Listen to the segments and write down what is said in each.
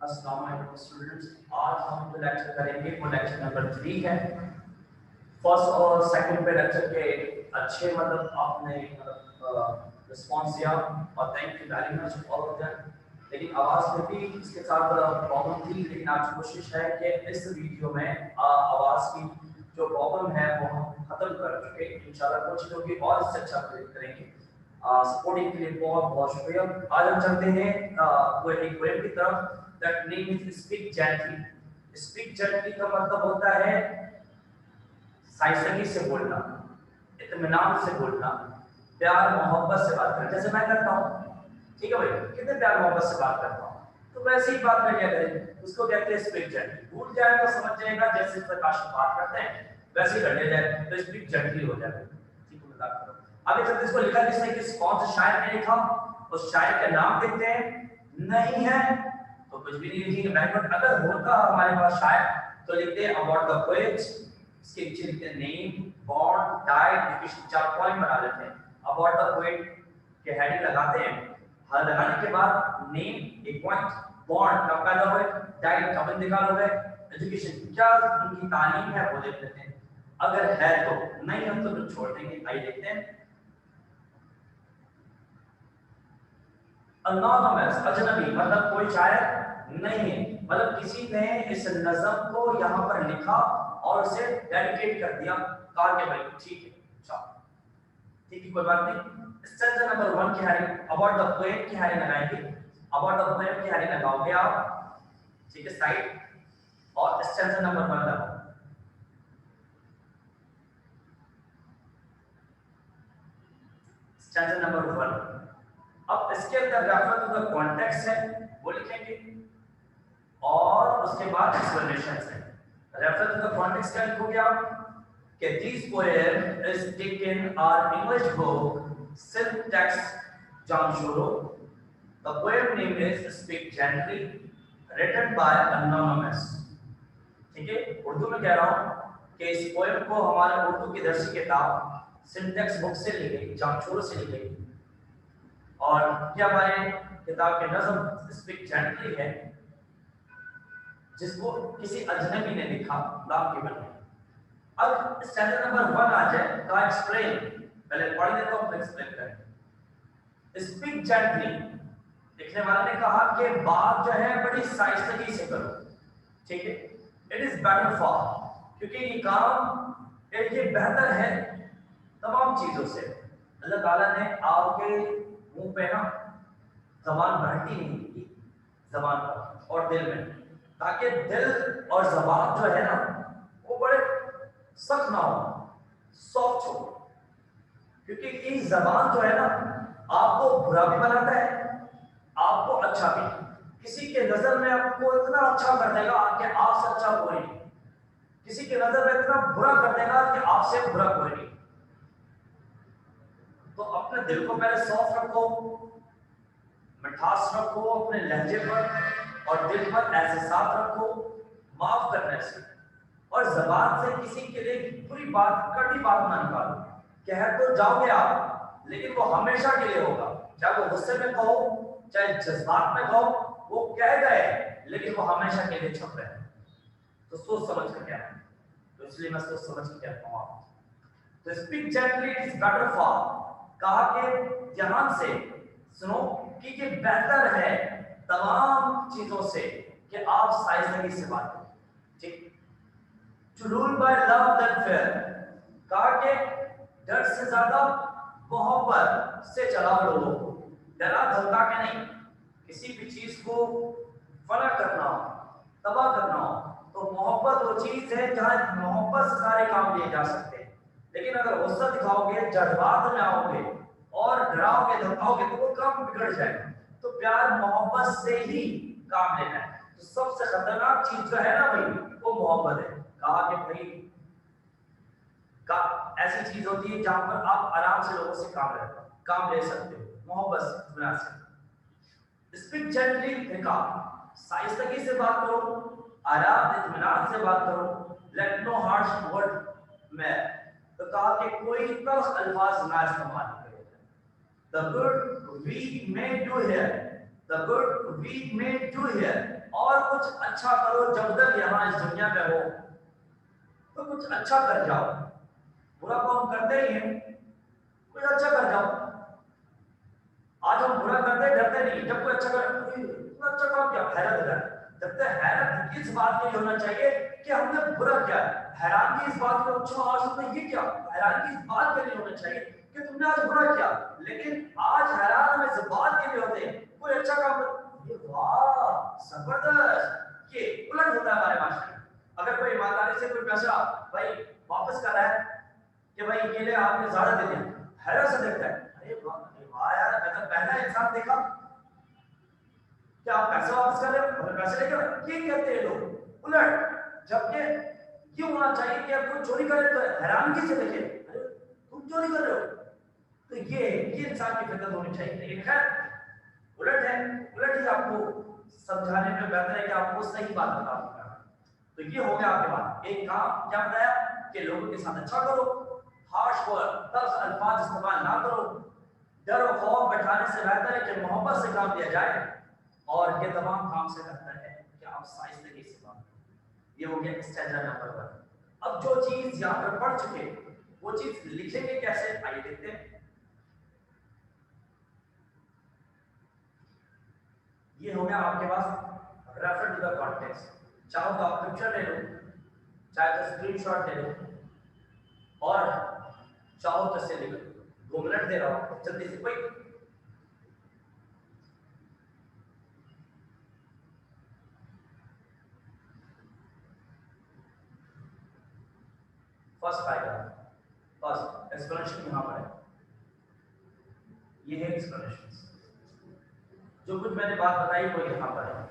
अस्सलाम वालेकुम स्टूडेंट्स। आज हम जो लेक्चर करेंगे वो लेक्चर नंबर 3 है। फर्स्ट और सेकंड पे लेक्चर के अच्छे आपने रिस्पॉन्स दिया और thank you very much all of them. लेकिन आवाज़ में भी इसके साथ प्रॉब्लम थी, लेकिन आज कोशिश है कि इस वीडियो में आवाज़ की जो प्रॉब्लम है वो हम खत्म कर चुके। इंशाल्लाह कुछ लोग भी और इससे अच्छा करेंगे। सपोर्टिंग के लिए बहुत बहुत शुक्रिया। आज हम चलते हैं वो एक पोएम की तरफ। That name is speak gently. Speak gently का मतलब होता है साइंसगी से बोलना, इत्मीनान से बोलना, प्यार मोहब्बत से बात करना। जैसे मैं करता हूँ, ठीक है भाई, कितने प्यार मोहब्बत से बात करता हूँ, तो वैसे ही बात में क्या करें, उसको कहते हैं स्पीक जेंटली। भूल जाए तो समझ जाएगा जैसे प्रकाश बात करते हैं वैसे ही कर लिया जाए तो स्पीक जेंटली हो जाएगा। ठीक है, मजाक करो। आगे चलते इसको लिखा किसने, किस कौन से शायर ने लिखा, उस शायर का नाम देखते हैं। नहीं है तो कुछ भी नहीं लिखेंगे। बैकवर्ड अगर होता हमारे पास शायर तो लिखते हैं अबाउट द पोएट, इसके नीचे लिखते हैं name, born, died, location, 4 point बना लेते हैं। अबाउट द पोएट के हेडिंग लगाते हैं। हर लगाने के बाद नेम एक पॉइंट, बॉर्न कब पैदा हुए, डाइड कब इंतकाल हो गए, एजुकेशन क्या उनकी तालीम है वो देख लेते हैं। अगर है तो, नहीं है तो छोड़ देंगे। आइए देखते हैं। अनोनिमस, अजनबी, मतलब कोई शायर नहीं है, मतलब किसी ने इस नज़म को यहाँ पर लिखा और उसे डेडिकेट कर दिया। कहा कि भाई ठीक है, अच्छा ठीक है, कोई बात नहीं। स्टेंजा नंबर 1 की हेडिंग अबाउट द पोएम की हेडिंग लगाएंगे। अबाउट द पोएम की हेडिंग लगाओगे आप, ठीक है, साइड, और स्टेंजा नंबर 1 लगाओ। Stanza number 1। अब इसके अंदर रेफर टू द कॉन्टेक्स्ट है वो लिखेंगे और उसके बाद एक्सप्लेनेशंस है। रेफर टू द कॉन्टेक्स्ट क्या लिखोगे आप कि this poem is taken our English book syntax Jamshoro. The poem name is speak gently, written by anonymous. ठीक है, उर्दू में कह रहा हूं कि इस पोएम को हमारे उर्दू की दर्सी किताब सिंटैक्स बुक से ली गई, जामशोरो से ली गई। और क्या हमारे किताब के नज़म स्पीक जेंटली है जिसको किसी अजनबी ने लिखा नाम के बने। अब स्टैंडर्ड नंबर 1 आ जाए तो एक्सप्लेन, पहले पढ़ लेता हूं फिर एक्सप्लेन करें। स्पीक जेंटली, लिखने वाले ने कहा कि बात जो है बड़ी साइंसगी से करो, ठीक है। इट इज बेटर फॉर, क्योंकि ये काम ये बेहतर है तमाम चीजों से। अल्लाह ताला ने आपके मुंह पे ना जबान भरती नहीं की, जबान पर और दिल में, ताकि दिल और जबान जो है ना वो बड़े सख्त ना हो, सॉफ्ट हो। क्योंकि ये जबान जो है ना आपको बुरा भी बनाता है, आपको अच्छा भी। किसी के नजर में आपको इतना अच्छा कर देगा कि आपसे अच्छा कोई नहीं, किसी के नजर में इतना बुरा कर देगा कि आपसे बुरा कोई नहीं। तो अपने दिल को पहले सॉफ्ट रखो, मिठास रखो अपने लहजे पर और दिल पर एहसास रखो, माफ करने से। और जबान से किसी के लिए बुरी बात, कड़ी बात ना निकालो। कह तो जाओगे आप, लेकिन वो हमेशा के लिए होगा। चाहे वो गुस्से में कहो, चाहे जज्बात में कहो, वो कह गए लेकिन वो हमेशा के लिए छप रहे हैं। तो सोच समझ कर कहना है, तो इसलिए मैं सोच समझ कर कहता हूँ आप। तो speak gently is better for, कहा कि ध्यान से सुनो कि ये बेहतर है तमाम चीजों से कि आप साइंसगी से बात करें, ठीक। To rule by love than fear, कहा कि डर से ज्यादा मोहब्बत से चलाओ लोगों को, डरा धमका के नहीं। किसी भी चीज को फना करना हो, तबाह करना हो, तो मोहब्बत वो चीज है जहां मोहब्बत से सारे काम लिए जा सकते हैं। लेकिन अगर गुस्सा दिखाओगे, जज्बात में आओगे और डराओगे धमकाओगे तो वो काम बिगड़ जाएगा। तो प्यार मोहब्बत से ही काम लेना है। तो सबसे खतरनाक चीज जो है ना भाई वो मोहब्बत है। कहा कि भाई का ऐसी चीज होती है जहां पर आप आराम से लोगों से काम ले सकते हो, मोहब्बत से बना सकते। स्पीक जेंटली ने कहा, साइंसगी से बात करो, आराम इत्मीनान से बात करो, लेट नो हार्श वर्ड में। तो कहा कि कोई तल्ख अल्फाज ना इस्तेमाल करो। The good we may do here, the good we may do here, all अच्छा करो जब तक यहाँ इस दुनिया में हो, तो कुछ अच्छा कर जाओ। बुरा को हम करते ही हैं, कुछ अच्छा कर जाओ। आज हम बुरा करते डरते नहीं, जब कोई अच्छा कर तो अच्छा काम किया हैरत है। जब तक हैरत इस बात के लिए होना चाहिए कि हमने बुरा किया, हैरानगी इस बात को अच्छा आज तुमने ये क्या, हैरानगी इस बात के लिए होना चाहिए कि तुमने आज बुरा किया। लेकिन आज हैरान हम इस बात के लिए होते हैं कोई अच्छा काम, ये वाह जबरदस्त, ये उलट होता है हमारे माशरे में। अगर कोई ईमानदारी से कोई पैसा भाई वापस कर रहा है कि भाई ये ले आपने ज्यादा दे दिया, हैरत से देखता है, अरे वाह यार मैं तो पहला इंसान देखा क्या आप पैसा वापस कर रहे हो और पैसे लेकर, ये कहते हैं लोग उलट। जबकि ये होना चाहिए कि आप कोई चोरी करे तो हैरानगी से देखे, अरे तुम चोरी कर रहे हो, तो ये इंसान की फितरत होनी चाहिए। लेकिन खैर उलट है, उलट ही आपको समझाने में बेहतर है कि आपको सही बात बता दूंगा। तो ये हो गया आपके पास एक काम क्या बताया कि लोगों के साथ अच्छा करो, हार्श वर्ड तर्स अल्फाज इस्तेमाल ना करो, डर और खौफ बैठाने से बेहतर है कि मोहब्बत से काम लिया जाए, और ये तमाम काम से बेहतर है कि आप साइंसदगी से बात। ये हो गया स्टैंडर्ड नंबर 1। अब जो चीज यहाँ पर पढ़ चुके वो चीज लिखेंगे कैसे, आइए देखते हैं। ये हो गया आपके पास रेफर टू द कॉन्टेक्स्ट। चाहो तो आप पिक्चर ले लो, चाहे तो स्क्रीनशॉट ले लो, और चाहो तो से लिख लो। 2 मिनट दे रहा हूं जल्दी से कोई। फर्स्ट पैराग्राफ, फर्स्ट एक्सप्लेनेशन यहां पर है, ये है एक्सप्लेनेशन। जो कुछ मैंने बात बताई वो यहां पर है।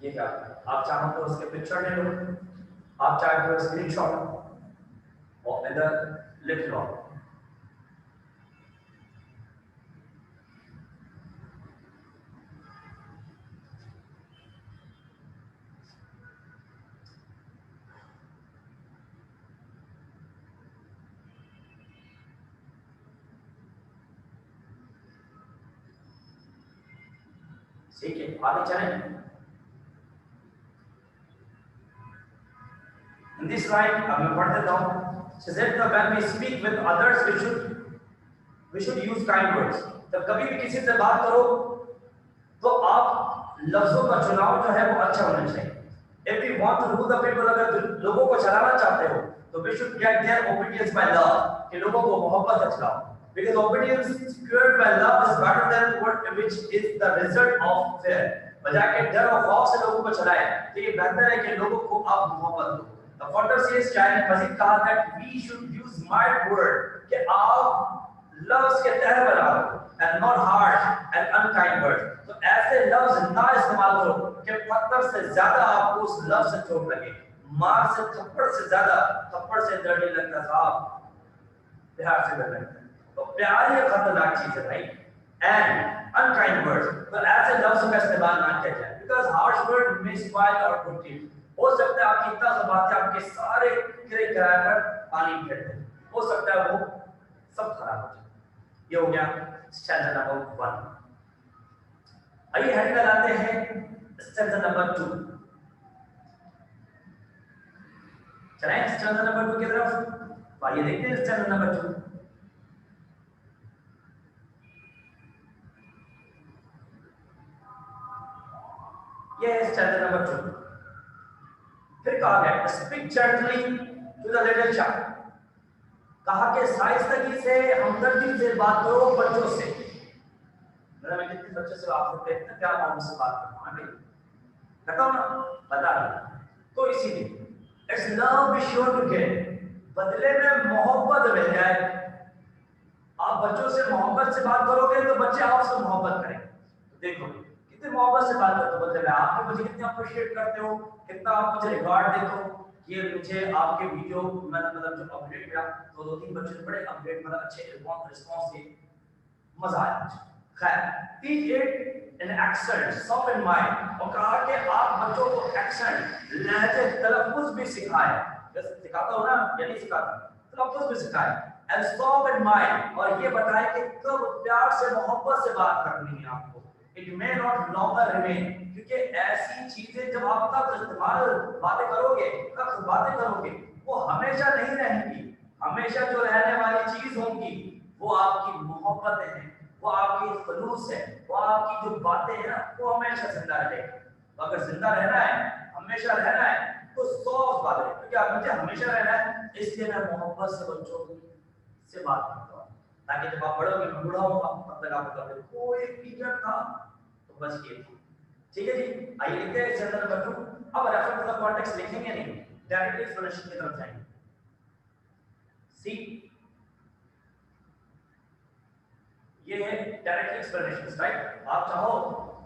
ये क्या, आप चाहो तो उसके पिक्चर ले लो, आप चाहे तो स्क्रीनशॉट और इधर लिख लो। ठीक है, आगे चलें। In this line, मैं पढ़ देता हूँ। She said that when we speak with others, we should use kind words. जब कभी भी किसी से बात करो, तो आप लफ्जों का चुनाव जो है वो अच्छा होना चाहिए। If we want to rule the people, अगर लोगों को चलाना चाहते हो, तो we should get their obedience by love, कि लोगों को मोहब्बत से चलाओ। Because obedience secured by love is better than what which is the result of fear. बजाय के डर और खौफ से लोगों को चलाए, तो ये बेहतर है कि लोगों को आप मोहब्बत दो। The author says, शायद ने मज़ीद कहा that we should use mild word, कि आप लफ्ज़ के तहत बनाओ, and not harsh and unkind words. तो ऐसे लफ्ज़ ना इस्तेमाल करो कि पत्थर से ज़्यादा आपको उस लफ्ज़ से चोट लगे, मार से थप्पड़ से ज़्यादा, थप्पड़ से डर नहीं लगता साहब, प्यार से डर लगता है। तो प्यार ये खतरनाक चीज़ है भाई। And unkind words, तो ऐसे लफ्ज़ का इस्तेमाल ना किया जाए, because harsh word may spoil our good deeds. हो सकता है आपकी इतना सा बात है आपके सारे किरे कराकर पानी फेर दे, हो सकता है वो सब खराब हो जाए। ये हो गया स्टैंजा नंबर 1। आइए हेडिंग लगाते हैं स्टैंजा नंबर 2। चलें स्टैंजा नंबर 2 की तरफ। आइए देखते हैं स्टैंजा नंबर 2। ये है स्टैंजा नंबर 2। फिर कहा गया speak gently to the little child, कहा कि साइंसदगी से, हमदर्दी से बात करो बच्चों से। मेरा मैं कितने बच्चों से बात करते हैं, क्या मैं उनसे बात करता हूं, करता हूं ना, बता रहा। तो इसीलिए it's love be sure to get, बदले में मोहब्बत मिल जाए। आप बच्चों से मोहब्बत से बात करोगे तो बच्चे आपसे मोहब्बत करेंगे। देखो कितनी मोहब्बत से बात करते हो, बदले में आप मुझे कितना अप्रिशिएट करते हो, कितना आप मुझे रिगार्ड देते हो, कि मुझे आपके वीडियो मतलब जो अपडेट मिला तो 2-3 बच्चों ने बड़े अपडेट मतलब अच्छे रिस्पॉन्स दिए, मजा आया मुझे। खैर, teach it in accent, soft in mind, और कहा कि आप बच्चों को एक्सेंट, लहजे, तलफ्फुज भी सिखाएं। जैसे सिखाता हूं ना, या नहीं सिखाता, तलफ्फुज भी सिखाएं। एंड सॉफ्ट इन माइंड, और ये बताएं कि कब प्यार से मोहब्बत से बात करनी है आपको। It may not longer remain, क्योंकि ऐसी चीजें जब आप तक इस्तेमाल बातें करोगे, तब बातें करोगे, वो हमेशा नहीं रहेंगी। हमेशा जो रहने वाली चीज होंगी वो आपकी मोहब्बतें हैं, वो आपकी खलूस है, वो आपकी जो बातें हैं ना, वो हमेशा जिंदा रहेगी। तो अगर जिंदा रहना है, हमेशा रहना है, तो 100 बातें, क्योंकि अब मुझे हमेशा रहना है, इसलिए मैं मोहब्बत से बच्चों से बात करता हूँ, ताकि जब आप बड़ोगे, मैं बूढ़ा होगा, तब तक आपको कभी कोई टीचर था तो बस ये थी। ठीक है जी, आइए लिखते हैं चैप्टर नंबर 2। अब रेफर टू द कॉन्टेक्स्ट लिखेंगे नहीं, डायरेक्टली एक्सप्लेनेशन की तरफ जाएंगे। सी, ये है डायरेक्ट एक्सप्लेनेशन, राइट? आप चाहो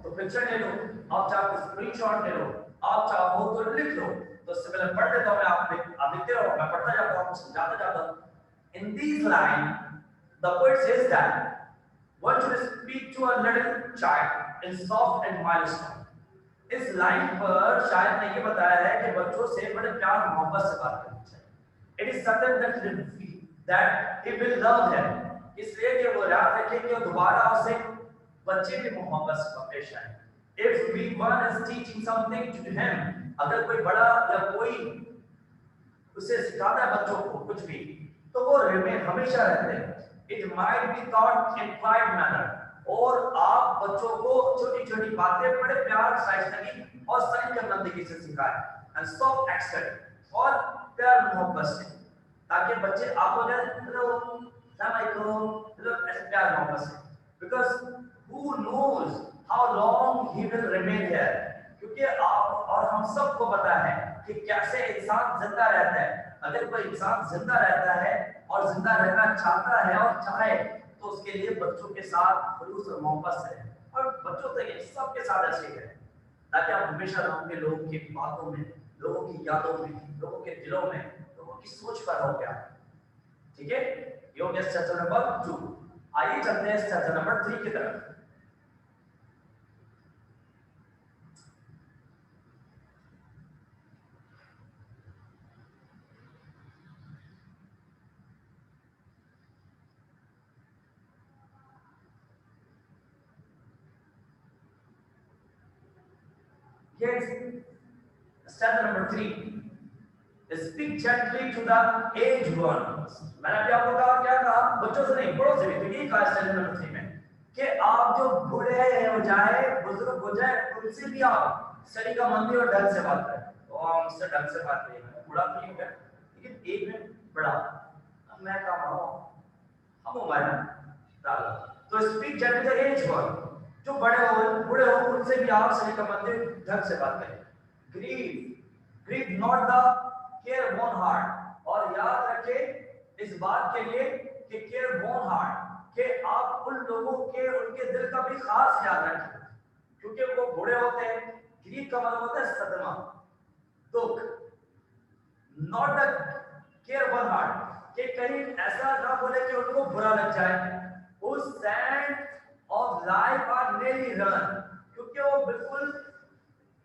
तो पिक्चर ले लो, आप चाहो तो स्क्रीनशॉट ले लो, आप चाहो तो लिख लो। तो इससे पहले पढ़ देता हूं मैं, आप लिखते रहो, मैं पढ़ता जाता हूं, आपको समझाता जाता हूं। इन this line the poet says that one should speak to a little child in soft and mild tone। इस लाइन पर शायद ने ये बताया है कि बच्चों से बड़े प्यार मोहब्बत से बात करनी चाहिए। It is certain that he will love him, इसलिए कि वो याद रखे कि वो दोबारा उसे बच्चे भी मोहब्बत से पेश आए। If we one is teaching something to him, अगर कोई बड़ा या कोई उसे सिखाता है बच्चों को कुछ भी, तो वो रिमेन हमेशा रहते हैं। It might be taught in quiet manner, और आप बच्चों को छोटी-छोटी बातें बड़े प्यार, शाइस्तगी और सलीके से सिखाएं। And soft accent, और प्यार मोहब्बत से, ताकि बच्चे आपको हेलो ऐसे प्यार मोहब्बत से। Because who knows how long he will remain here, क्योंकि आप और हम सबको पता है कि कैसे इंसान जिंदा रहता है। अगर कोई इंसान जिंदा रहता है और जिंदा रहना चाहता है और चाहे, तो उसके लिए बच्चों के साथ खलूस और मोहब्बत से है, और बच्चों से सबके साथ ऐसे ही है, ताकि आप हमेशा रहोगे लोगों की बातों में, लोगों की यादों में, लोगों के दिलों में, लोगों की सोच पर रहोगे आप। ठीक है, ये हो गया चैप्टर नंबर 2। आइए चलते हैं चैप्टर नंबर 3 की तरफ। Yes, chapter number 3, speak gently to the aged ones। मैंने अभी आपको कहा, क्या कहा? बच्चों से नहीं, बड़ों से भी। तो ये कहा चैप्टर नंबर 3 में कि आप जो बूढ़े हो जाए, बुजुर्ग हो जाए, उनसे भी आप सलीकामंदी और ढंग से बात करें। तो हम उससे ढंग से बात करें, बूढ़ा तो नहीं हो गया, लेकिन एक में बड़ा, मैं कहा हम हमारे डाल। तो speak gently to the age one, जो बड़े हो, बूढ़े हो, उनसे भी आप सलीकामंदी ढंग से बात करें। Grieve not the careworn heart, और याद रखें इस बात के लिए कि केयर वन हार्ट, कि आप उन लोगों के उनके दिल का भी खास याद रखें, क्योंकि वो बूढ़े होते हैं। ग्रीव का मतलब होता है सदमा, दुख। Not the careworn heart, कि कहीं ऐसा ना बोले कि उनको बुरा लग जाए। उस sand of life are nearly run, क्योंकि वो बिल्कुल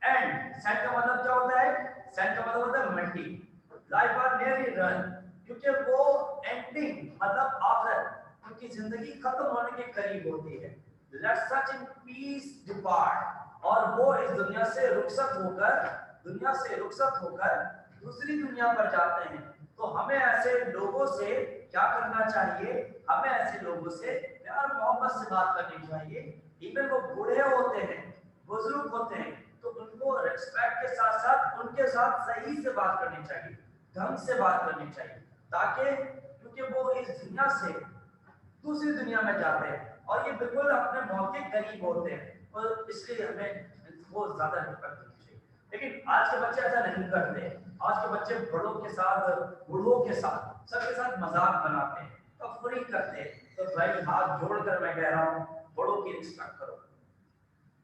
एंड, सैंड का मतलब क्या होता है? सैंड का मतलब होता है मिट्टी। लाइफ आर नेली रन, क्योंकि वो एंडिंग मतलब आखिर, क्योंकि जिंदगी खत्म होने के करीब होती है। Let such in peace depart, और वो इस दुनिया से रुखसत होकर दूसरी दुनिया पर जाते हैं। तो हमें ऐसे लोगों से क्या करना चाहिए? हमें ऐसे लोगों से प्यार मोहब्बत से बात करनी चाहिए। इवन वो बूढ़े होते हैं, बुजुर्ग होते हैं, तो उनको रिस्पेक्ट के साथ साथ उनके साथ सही से बात करनी चाहिए, ढंग से बात करनी चाहिए, ताकि क्योंकि वो इस दुनिया से दूसरी दुनिया में जाते हैं और ये बिल्कुल अपने मौत के करीब होते हैं, और इसलिए हमें वो ज्यादा रिस्पेक्ट करनी चाहिए। लेकिन आज के बच्चे ऐसा नहीं करते। आज के बच्चे बड़ों के साथ, बूढ़ों के साथ, सबके साथ मजाक बनाते हैं, तफरीक करते हैं। तो भाई हाथ जोड़कर मैं कह रहा हूँ, बड़ों की रिस्पेक्ट करो।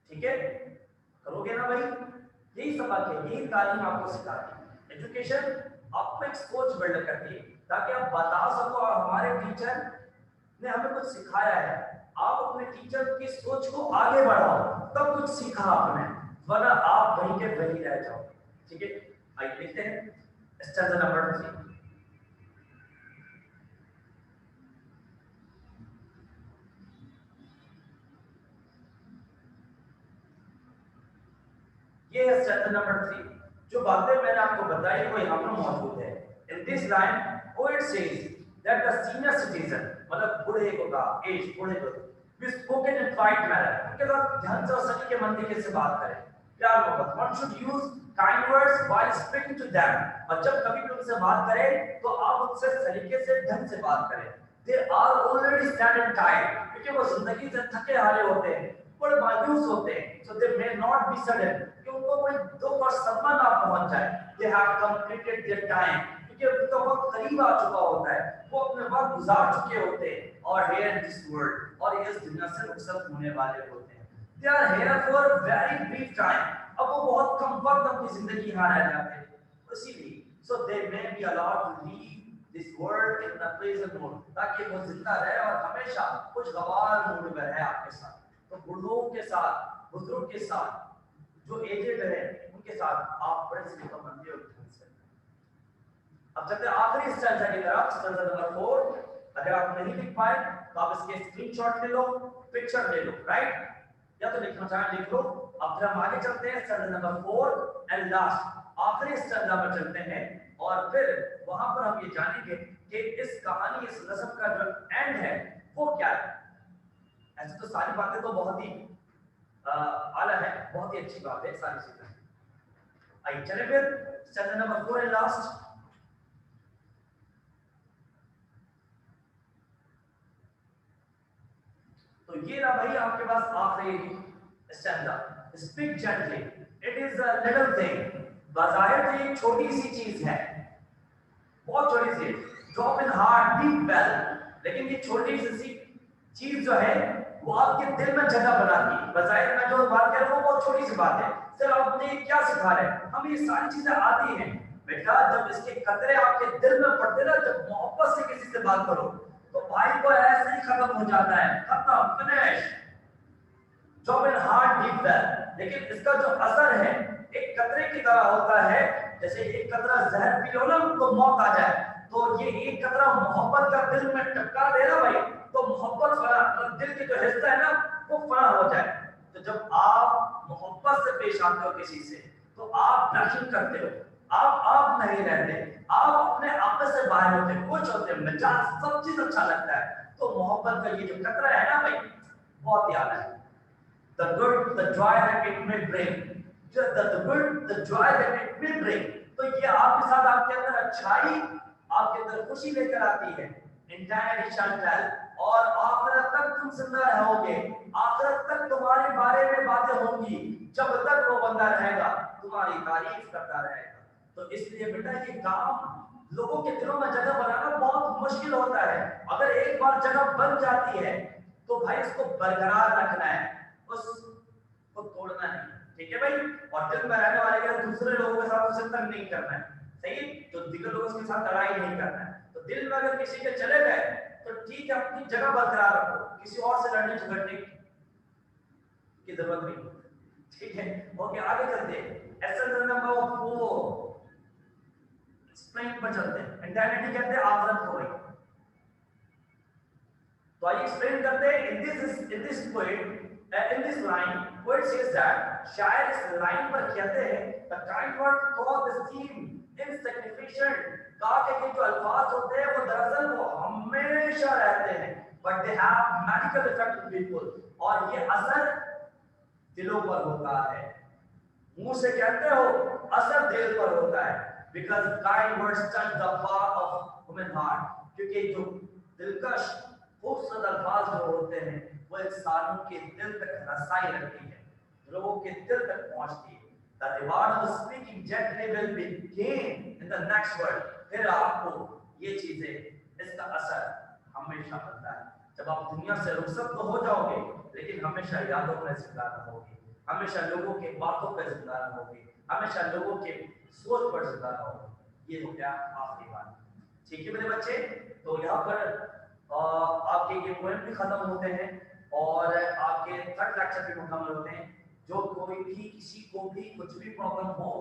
ठीक है, करोगे ना भाई? यही सबक है, यही तालीम आपको सिखाती है। एजुकेशन आपको एक सोच बिल्ड करती है ताकि आप बता सको और हमारे टीचर ने हमें कुछ सिखाया है, आप अपने टीचर की सोच को आगे बढ़ाओ, तब कुछ सीखा आपने, वरना आप वहीं के वहीं रह जाओ। ठीक है, आइए देखते हैं स्टैंजा नंबर 3। ये है स्टैंजा नंबर 3। जो बातें मैंने आपको बताई वो यहाँ पर मौजूद है। In this line poet says that the senior citizen, मतलब बूढ़े को का एज, बूढ़े को we spoken in quiet manner, उनके साथ ध्यान से और सलीके मंदी से बात करें, प्यार मोहब्बत। One should use kind words while speaking to them, और जब कभी भी उनसे बात करें तो आप उनसे सलीके से ढंग से बात करें। They are already stand and tired, क्योंकि वो जिंदगी से थके हारे होते हैं, बड़े मायूस होते हैं। सो they may not be sudden, कि उनको कोई दुख और सदमा ना पहुंच जाए। They have completed their time, क्योंकि उनका वक्त करीब आ चुका होता है, वो अपने वक्त गुजार चुके होते हैं और हियर दिस वर्ल्ड, और इस दुनिया से रुखसत होने वाले होते हैं। They are here for very brief time, अब वो बहुत कम वक्त अपनी जिंदगी यहाँ रह जाते हैं, इसीलिए so they may be allowed to leave this world in the present mode, ताकि वो जिंदा रहे और हमेशा खुशगवार मूड में रहे आपके साथ। तो बूढ़ों के साथ, बुजुर्ग के साथ, जो एजेड है उनके साथ आप बड़े सलीका मंदी और ढंग से। अब चलते हैं आखिरी स्टैंजा की तरफ, स्टैंजा नंबर 4। अगर आप नहीं लिख पाए तो आप इसके स्क्रीनशॉट ले लो, पिक्चर ले लो, राइट, या तो लिखना चाहे लिख लो। अब फिर हम आगे चलते हैं स्टैंजा नंबर 4 एंड लास्ट आखिरी स्टैंजा पर चलते हैं, और फिर वहां पर हम ये जानेंगे कि इस कहानी, इस नज़म का जो एंड है वो क्या है। ऐसे तो सारी बातें तो बहुत ही आला है, बहुत ही अच्छी बात है सारी चीजें। आइए चले फिर स्टैंजा नंबर 4 एंड लास्ट। तो ये रहा भाई आपके पास आखिरी stanza. Speak gently, it is a little thing, बाज़ाहिर तो ये छोटी सी चीज है, बहुत छोटी सी, drop in heart deep well, लेकिन ये छोटी सी चीज जो है वो आपके दिल में जगह बनाती है। बाज़ाहिर मैं जो बात कर रहा हूँ बहुत छोटी सी बात है, सिर्फ आप मुझे क्या सिखा रहे हैं, हमें ये सारी चीजें आती हैं बेटा। जब इसके कतरे आपके दिल में पड़ते ना, जब मोहब्बत से किसी से बात करो तो भाई को ऐसे ही खत्म हो जाता है, खत्म, finish, drop in heart deep well. लेकिन इसका जो असर है एक कतरे की तरह होता है, जैसे एक कतरा जहर पी लो ना तो मौत आ जाए, तो ये एक कतरा मोहब्बत का दिल में टपका दे ना भाई, तो मोहब्बत फना, दिल के जो हिस्सा है ना वो फना हो जाए। तो जब आप मोहब्बत से पेश आते हो किसी से तो आप नशा करते हो, आप नहीं रहते, आप अपने आप से बाहर होते, कुछ होते, मिजाज सब चीज अच्छा लगता है। तो मोहब्बत का ये जो कतरा है ना भाई बहुत याद है। The good, the joy that it may bring, just the good, the joy that it may bring। तो ये आपके साथ आपके अंदर अच्छाई, आपके अंदर खुशी लेकर आती है। Eternity shall tell, और आखिरत तक तुम जिंदा रहोगे, आखिरत तक तुम्हारे बारे में बातें होंगी, जब तक वो बंदा रहेगा तुम्हारी तारीफ करता रहेगा। तो इसलिए बेटा ये काम लोगों के दिलों में जगह बनाना बहुत मुश्किल होता है। अगर एक बार जगह बन जाती है तो भाई इसको बरकरार रखना है, उसको तोड़ना नहीं, ठीक है भाई। और दिल में रहने वाले के दूसरे लोगों के साथ उसे तंग नहीं करना है, सही, तो दिगर लोगों के साथ लड़ाई नहीं करना है। तो दिल में अगर किसी के चले गए तो ठीक है, अपनी जगह बरकरार रखो, किसी और से लड़ने झगड़ने की जरूरत नहीं, ठीक है। ओके आगे चलते हैं। एसेंस नंबर 4 एक्सप्लेन पर चलते हैं। इंटरनेट कहते हैं आखिरत को भाई, तो आइए एक्सप्लेन करते हैं। In this poet, in this line poet says that, शायर इस लाइन पर कहते हैं the kind word for this theme insignificant, कहा कि ये जो अल्फाज होते हैं वो दरअसल वो हमेशा रहते हैं, but they have magical effect on people, और ये असर दिलों पर होता है। मुंह से कहते हो असर दिल पर होता है, because kind words touch the part of human heart, क्योंकि जो दिलकश खूबसूरत अल्फाज जो होते हैं वो इंसानों के दिल तक रसाई रखती है, लोगों के दिल तक पहुंचती है। The reward of speaking gently will be gained in the next word। फिर आपको ये चीजें, इसका असर हमेशा मिलता है। जब आप दुनिया से रुखसत तो हो जाओगे लेकिन हमेशा यादों में जिंदा रहोगे, हमेशा लोगों के बातों पे जिंदा रहोगे, हमेशा लोगों के सोच पर जिंदा रहो। ये हो गया आखिरी बात। ठीक है मेरे बच्चे, तो यहाँ पर आपके ये पोएम भी खत्म होते हैं और आपके थर्ड लेक्चर भी मुकम्मल होते हैं। जो कोई भी किसी को भी कुछ भी प्रॉब्लम हो,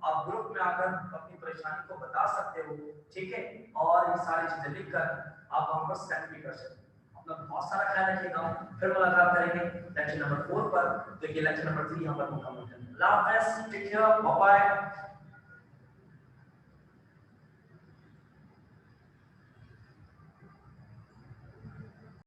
आप ग्रुप में आकर अपनी परेशानी को बता सकते हो, ठीक है। और ये सारी चीजें लिखकर आप हम पर स्टैंड भी कर सकते हो। अपना बहुत सारा ख्याल रखिएगा। फिर मुलाकात करेंगे लेक्चर नंबर 4 पर। तो ये लेक्चर नंबर 3 यहाँ पर मुकम्मल है। अल्लाह हाफ़िज़, टेक केयर, बाय बाय।